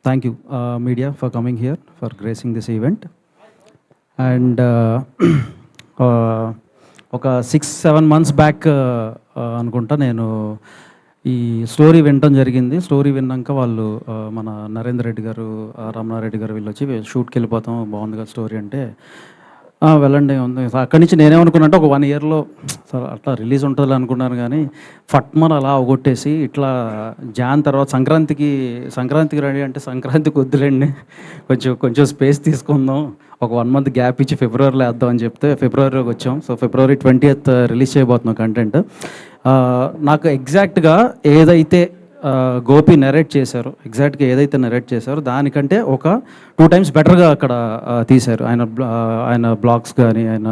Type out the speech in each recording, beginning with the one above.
Thank you, media, for coming here, for gracing this event. And ఒక 6-7 months back అనుకుంటా నేను ఈ story వినటం జరిగింది. స్టోరీ విన్నాక వాళ్ళు మన నరేందర్ రెడ్డి గారు, రమణారెడ్డి గారు వీళ్ళు వచ్చి షూట్కి వెళ్ళిపోతాం, బాగుంది కదా స్టోరీ అంటే వెళ్ళండి ఉంది. అక్కడి నుంచి నేనేమనుకున్నా అంటే ఒక 1 yearలో అట్లా రిలీజ్ ఉంటుంది అనుకున్నాను, కానీ ఫట్మన్ అలా అవగొట్టేసి ఇట్లా జాన్ తర్వాత సంక్రాంతికి రెడీ అంటే సంక్రాంతికి వద్దులేండి, కొంచెం స్పేస్ తీసుకుందాం, ఒక 1 month గ్యాప్ ఇచ్చి ఫిబ్రవరిలో వేద్దాం అని చెప్తే ఫిబ్రవరిలోకి వచ్చాం. సో February 20th రిలీజ్ చేయబోతున్నాం కంటెంట్. నాకు ఎగ్జాక్ట్గా ఏదైతే గోపి నెరేట్ చేశారు, ఎగ్జాక్ట్గా ఏదైతే నెరేట్ చేశారో దానికంటే ఒక 2 times బెటర్గా అక్కడ తీశారు. ఆయన బ్లాగ్స్ కానీ ఆయన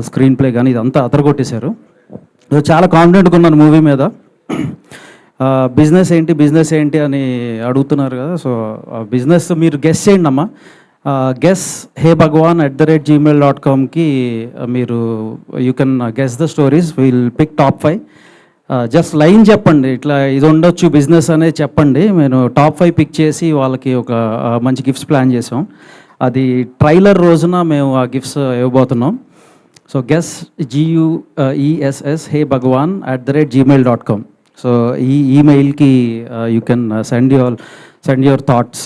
స్క్రీన్ ప్లే కానీ ఇదంతా అదరగొట్టేశారు. చాలా కాన్ఫిడెంట్గా ఉన్నాను మూవీ మీద. బిజినెస్ ఏంటి అని అడుగుతున్నారు కదా. సో బిజినెస్ మీరు గెస్ చేయండి అమ్మా. గెస్ hebhagwan@gmail.comకి మీరు you can guess the stories. Will pick top 5. Just line చెప్పండి, ఇట్లా ఇది ఉండొచ్చు బిజినెస్ అనేది చెప్పండి. నేను top 5 పిక్ చేసి వాళ్ళకి ఒక మంచి గిఫ్ట్స్ ప్లాన్ చేసాం. అది ట్రైలర్ రోజున మేము ఆ గిఫ్ట్స్ ఇవ్వబోతున్నాం. So guess GUESS hebhagwan@gmail.com. So ఈ ఈమెయిల్కి you can send your thoughts,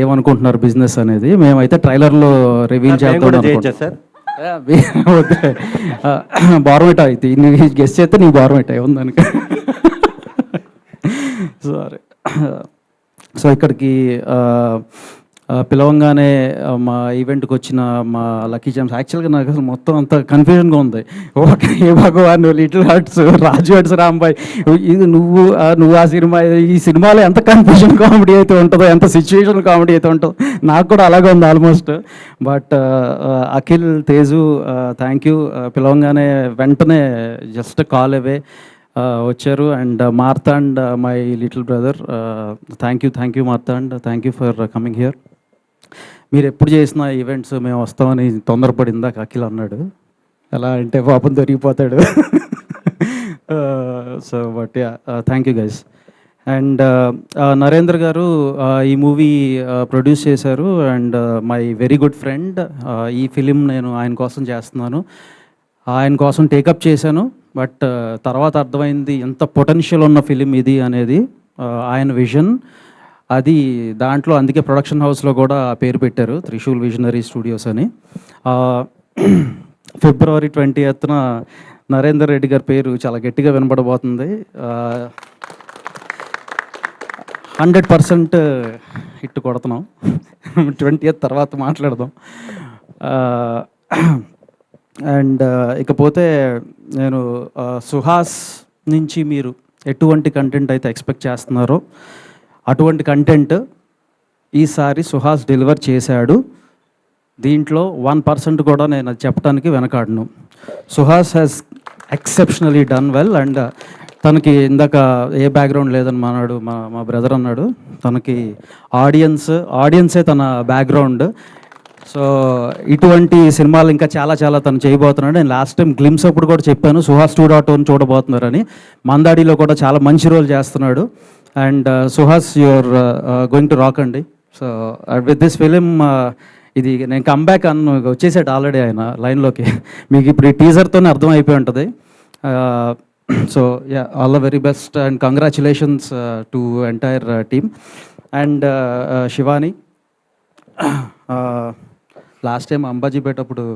ఏమనుకుంటున్నారు బిజినెస్ అనేది. మేమైతే ట్రైలర్లో రివీల్ చేద్దాం. బార్మెట్ అయితే నువ్వు గెస్ట్ చేస్తే నీ బార్మెట్ ఉందనుక. సారీ. సో ఇక్కడికి పిలవంగానే మా ఈవెంట్కి వచ్చిన మా లక్కీ జామ్స్, యాక్చువల్గా నాకు అసలు మొత్తం అంత కన్ఫ్యూజన్గా ఉంది. ఓకే, ఏ భగవాన్, లిటిల్ హార్ట్స్, రాజు హట్స్, రాంబాయ్, ఇది నువ్వు ఆ సినిమా, ఈ సినిమాలో ఎంత కన్ఫ్యూజన్ కామెడీ అయితే ఉంటుందో, ఎంత సిచ్యువేషన్ కామెడీ అయితే ఉంటుందో, నాకు కూడా అలాగే ఉంది almost. But Akhil, Teju, thank you. పిలవంగానే వెంటనే జస్ట్ కాల్ అవే వచ్చారు. And Martand, my little brother, thank you Martand, thank you for coming here. మీరు ఎప్పుడు చేసిన ఈవెంట్స్ మేము వస్తామని తొందరపడిందా అఖిల్ అన్నాడు. ఎలా అంటే పాపం దొరికిపోతాడు. So but thank you guys. And Narendra గారు ఈ మూవీ ప్రొడ్యూస్ చేశారు. And my very good friend. ఈ ఫిలిం నేను ఆయన కోసం చేస్తున్నాను, ఆయన కోసం టేకప్ చేశాను. బట్ తర్వాత అర్థమైంది ఎంత పొటెన్షియల్ ఉన్న ఫిలిం ఇది అనేది. ఆయన విజన్ అది, దాంట్లో అందుకే ప్రొడక్షన్ హౌస్లో కూడా పేరు పెట్టారు, త్రిశూల్ విజనరీ స్టూడియోస్ అని. February 20th నరేందర్ రెడ్డి గారి పేరు చాలా గట్టిగా వినబడబోతుంది. 100% హిట్ కొడుతున్నాం. 20th తర్వాత మాట్లాడదాం. అండ్ ఇకపోతే నేను సుహాస్ నుంచి మీరు ఎటువంటి కంటెంట్ అయితే ఎక్స్పెక్ట్ చేస్తున్నారో అటువంటి కంటెంట్ ఈసారి సుహాస్ డెలివర్ చేశాడు. దీంట్లో 1% కూడా నేను అది చెప్పడానికి వెనకాడను. Suhas has exceptionally done well. And తనకి ఇందాక ఏ బ్యాక్గ్రౌండ్ లేదని మా బ్రదర్ అన్నాడు. తనకి ఆడియన్సే తన బ్యాక్గ్రౌండ్. సో ఇటువంటి సినిమాలు ఇంకా చాలా తను చేయబోతున్నాడు. నేను లాస్ట్ టైం గ్లిమ్స్ అప్పుడు కూడా చెప్పాను, సుహాస్ 2.0 చూడబోతున్నారని. మందాడిలో కూడా చాలా మంచి రోల్ చేస్తున్నాడు. And Suhas, you're going to rock అండి. సో విత్ దిస్ ఫిలిం ఇది నేను కమ్బ్యాక్ వచ్చేసాడు ఆల్రెడీ ఆయన లైన్లోకి. మీకు ఇప్పుడు ఈ టీజర్తోనే అర్థం అయిపోయి ఉంటుంది. So all the very best and congratulations to entire team. And Shivani, last time Ambajipeta అప్పుడు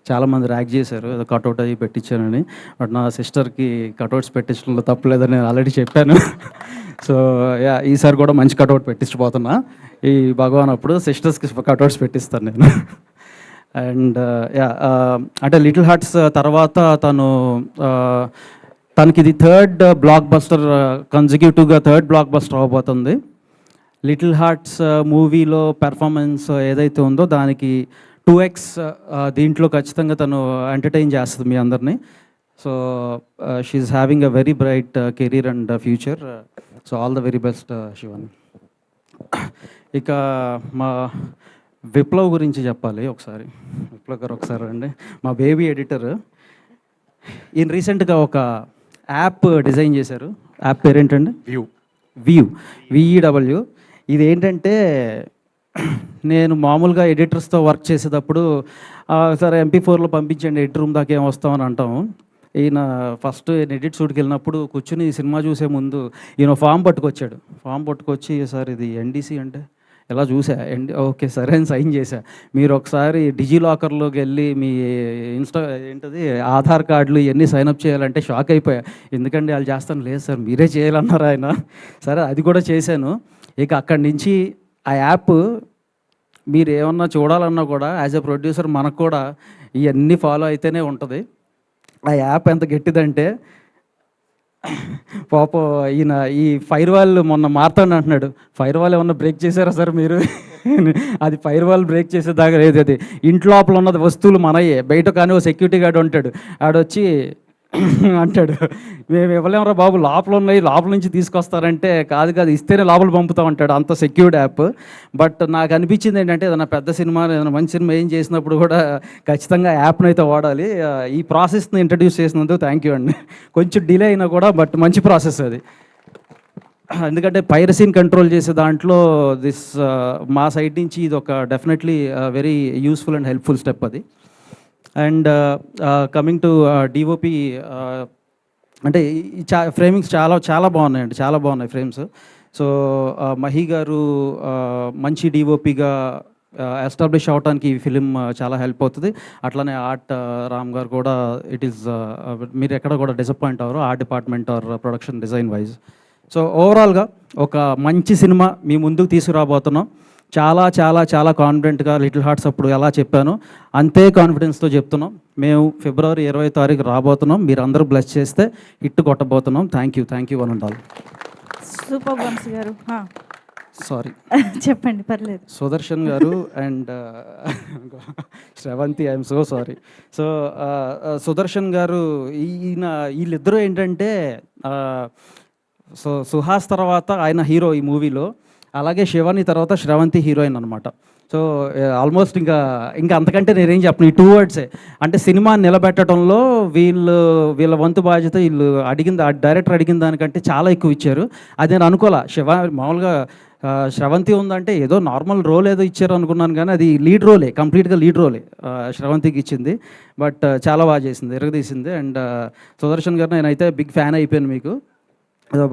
చాలామంది ర్యాక్ చేశారు, ఏదో కట్అవుట్ అయ్యి పెట్టించానని. బట్ నా సిస్టర్కి కట్అవుట్స్ పెట్టించడంలో తప్పలేదని నేను ఆల్రెడీ చెప్పాను. సో ఈసారి కూడా మంచి కట్అవుట్ పెట్టించబోతున్నా. ఈ భగవాన్ అప్పుడు సిస్టర్స్కి కట్అవుట్స్ పెట్టిస్తాను నేను. అండ్ అంటే లిటిల్ హార్ట్స్ తర్వాత తనకి ఇది థర్డ్ బ్లాక్ బస్టర్, కన్సిక్యూటివ్గా థర్డ్ బ్లాక్ బస్టర్ అవ్వబోతుంది. లిటిల్ హార్ట్స్ మూవీలో పెర్ఫార్మెన్స్ ఏదైతే ఉందో దానికి 2x దీంట్లో ఖచ్చితంగా తను ఎంటర్టైన్ చేస్తుంది మీ అందరినీ. So she's having a very bright career and future. So all the very best Shivani. ఇక మా విప్లవ్ గురించి చెప్పాలి ఒకసారి. విప్లవ్ గారు ఒకసారి అండి, మా బేబీ ఎడిటర్. ఈయన రీసెంట్గా ఒక యాప్ డిజైన్ చేశారు. యాప్ పేరేంటండి? VEW. ఇదేంటంటే నేను మామూలుగా ఎడిటర్స్తో వర్క్ చేసేటప్పుడు సరే MP4లో పంపించండి ఎడిట్ రూమ్ దాకా ఏం వస్తామని అంటాము. ఈయన ఫస్ట్ ఎడిట్ షూట్కి వెళ్ళినప్పుడు కూర్చుని సినిమా చూసే ముందు ఈయన ఫామ్ పట్టుకొచ్చాడు. ఫామ్ పట్టుకొచ్చి సార్ ఇది NDC అంటే ఇలా చూసా ఓకే సరే అని సైన్ చేశా. మీరు ఒకసారి డిజిలాకర్లోకి వెళ్ళి మీ ఏంటది ఆధార్ కార్డులు ఇవన్నీ సైన్అప్ చేయాలంటే షాక్ అయిపోయా. ఎందుకంటే వాళ్ళు చేస్తాను లేదు సార్ మీరే చేయాలన్నారు ఆయన. సరే అది కూడా చేశాను. ఇక అక్కడి నుంచి ఆ యాప్ మీరు ఏమన్నా చూడాలన్నా కూడా యాజ్ ఎ ప్రొడ్యూసర్ మనకు కూడా ఇవన్నీ ఫాలో అయితేనే ఉంటుంది. ఆ యాప్ ఎంత గట్టిదంటే పాపం ఈయన ఈ ఫైర్ వాల్ మొన్న మారుతాను అంటున్నాడు. ఫైర్ వాల్ ఏమన్నా బ్రేక్ చేశారా సార్ మీరు? అది ఫైర్ వాల్ బ్రేక్ చేసేదాకా లేదు. అది ఇంట్లోపల ఉన్నది వస్తువులు మనయే, బయట కానీ ఓ సెక్యూరిటీ గార్డ్ ఉంటాడు, ఆడొచ్చి అంటాడు మేము ఇవ్వలేమరా బాబు లోపల ఉన్నాయి లోపల నుంచి తీసుకొస్తారంటే కాదు కాదు ఇస్తేనే లోపల పంపుతాం అంటాడు. అంత సెక్యూర్డ్ యాప్. బట్ నాకు అనిపించింది ఏంటంటే ఏదైనా పెద్ద సినిమా ఏదైనా మంచి సినిమా ఏం చేసినప్పుడు కూడా ఖచ్చితంగా యాప్ని అయితే వాడాలి. ఈ ప్రాసెస్ని ఇంట్రడ్యూస్ చేసినందుకు థ్యాంక్ యూ అండి. కొంచెం డిలే అయినా కూడా బట్ మంచి ప్రాసెస్ అది. ఎందుకంటే పైరసీని కంట్రోల్ చేసే దాంట్లో మా సైడ్ నుంచి ఇది ఒక definitely very useful and helpful step అది. అండ్ కమింగ్ టు DOP, అంటే ఫ్రేమింగ్స్ చాలా చాలా బాగున్నాయండి, చాలా బాగున్నాయి ఫ్రేమ్స్. సో మహి గారు మంచి DOPగా ఎస్టాబ్లిష్ అవడానికి ఈ ఫిలిం చాలా హెల్ప్ అవుతుంది. అట్లనే ఆర్ట్ రామ్ గారు కూడా మీరు ఎక్కడ కూడా డిసప్పాయింట్ అవ్వరు art department or production design wise. So ఓవరాల్గా ఒక మంచి సినిమా మీ ముందుకు తీసుకురాబోతున్నాం. చాలా చాలా చాలా కాన్ఫిడెంట్గా లిటిల్ హార్ట్స్ అప్పుడు ఎలా చెప్పాను అంతే కాన్ఫిడెన్స్తో చెప్తున్నాం. మేము ఫిబ్రవరి 20వ తారీఖు రాబోతున్నాం. మీరు అందరూ బ్లెస్ చేస్తే హిట్ కొట్టబోతున్నాం. Thank you one and all. Super Vamsi గారు. సారీ చెప్పండి పర్లేదు. సుదర్శన్ గారు and Sravanthi, I'm so sorry. So Sudarshan గారు వీళ్ళిద్దరూ ఏంటంటే సుహాస్ తర్వాత ఆయన హీరో ఈ మూవీలో, అలాగే శివాని తర్వాత శ్రవంతి హీరోయిన్ అనమాట. సో ఆల్మోస్ట్ ఇంకా అంతకంటే నేనేం చెప్పను. ఈ 2 వర్డ్సే అంటే సినిమా నిలబెట్టడంలో వీళ్ళ వంతు బాధ్యత. వీళ్ళు డైరెక్టర్ అడిగిన దానికంటే చాలా ఎక్కువ ఇచ్చారు. అది నేను అనుకోలే. మామూలుగా శ్రవంతి ఉందంటే ఏదో నార్మల్ రోల్ ఏదో ఇచ్చారు అనుకున్నాను, కానీ అది లీడ్ రోలే, కంప్లీట్గా లీడ్ రోలే శ్రవంతికి ఇచ్చింది. బట్ చాలా బాగా చేసింది, ఎరగదీసింది. అండ్ సుదర్శన్ గారు నేనైతే బిగ్ ఫ్యాన్ అయిపోయాను మీకు.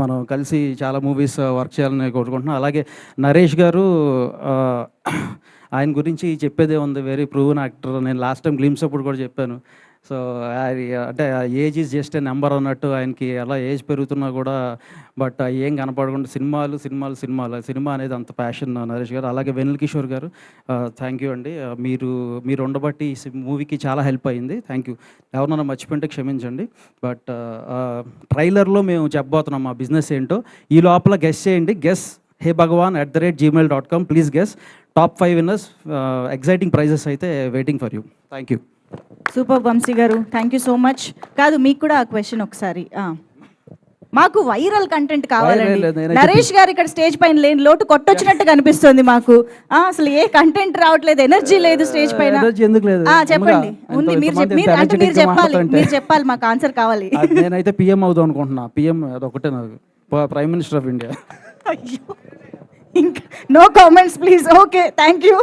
మనం కలిసి చాలా మూవీస్ వర్క్ చేయాలని కోరుకుంటున్నాం. అలాగే నరేష్ గారు, ఆయన గురించి చెప్పేదే ఉంది, వెరీ ప్రూవెన్ యాక్టర్. నేను లాస్ట్ టైం గ్లిమ్స్ అప్పుడు కూడా చెప్పాను. సో అంటే age is just a number అన్నట్టు ఆయనకి అలా ఏజ్ పెరుగుతున్నా కూడా బట్ ఏం కనపడకుండా సినిమా అనేది అంత ప్యాషన్ నరేష్ గారు. అలాగే వెనిల్ కిషోర్ గారు, థ్యాంక్ యూ అండి. మీరు ఉండబట్టి ఈ మూవీకి చాలా హెల్ప్ అయ్యింది. Thank you. ఎవరన్నా మర్చిపోయింటే క్షమించండి. బట్ ట్రైలర్లో మేము చెప్పబోతున్నాం మా బిజినెస్ ఏంటో. ఈ లోపల గెస్ చేయండి. heyBhagwan@gmail.com. Please guess. Top 5 winners, exciting prizes అయితే waiting for you. Thank you. Super Vamsi గారు, థ్యాంక్ యూ సో మచ్. కాదు మీకు కూడా ఆ క్వశ్చన్ ఒకసారి. మాకు వైరల్ కంటెంట్ కావాలండి. నరేష్ గారు ఇక్కడ స్టేజ్ పైన లేని లోటు కొట్టొచ్చినట్టు కనిపిస్తుంది మాకు. అసలు ఏ కంటెంట్ రావట్లేదు, ఎనర్జీ లేదు స్టేజ్ పైన. చెప్పండి, ఉంది మీరు చెప్పాలి, మాకు ఆన్సర్ కావాలి. నేనైతే PM అవుదాం అనుకుంటున్నా. PM అదొకటే నాకు, ప్రైమ్ మినిస్టర్ ఆఫ్ ఇండియా. అయ్యో, ఇంకా no comments please. Okay, thank you.